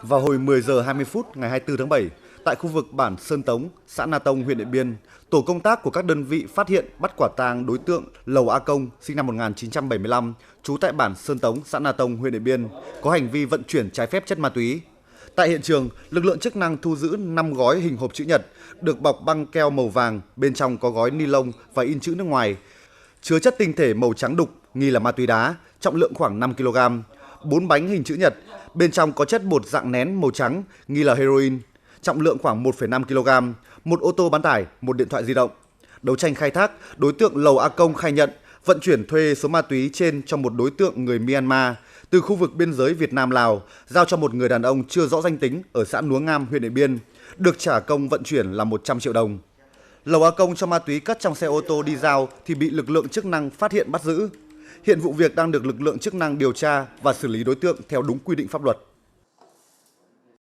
Vào hồi 10 giờ 20 phút ngày 24 tháng 7, tại khu vực bản Sơn Tống, xã Na Tông, huyện Điện Biên, tổ công tác của các đơn vị phát hiện bắt quả tang đối tượng Lầu A Công, sinh năm 1975, trú tại bản Sơn Tống, xã Na Tông, huyện Điện Biên, có hành vi vận chuyển trái phép chất ma túy. Tại hiện trường, lực lượng chức năng thu giữ 5 gói hình hộp chữ nhật, được bọc băng keo màu vàng, bên trong có gói ni lông và in chữ nước ngoài, chứa chất tinh thể màu trắng đục, nghi là ma túy đá, trọng lượng khoảng 5 kg, 4 bánh hình chữ nhật, bên trong có chất bột dạng nén màu trắng, nghi là heroin, trọng lượng khoảng 1,5 kg, một ô tô bán tải, một điện thoại di động. Đấu tranh khai thác, đối tượng Lầu A Công khai nhận vận chuyển thuê số ma túy trên cho một đối tượng người Myanmar từ khu vực biên giới Việt Nam-Lào, giao cho một người đàn ông chưa rõ danh tính ở xã Núa Ngam, huyện Điện Biên, được trả công vận chuyển là 100 triệu đồng. Lầu A Công cho ma túy cất trong xe ô tô đi giao thì bị lực lượng chức năng phát hiện bắt giữ. Hiện vụ việc đang được lực lượng chức năng điều tra và xử lý đối tượng theo đúng quy định pháp luật.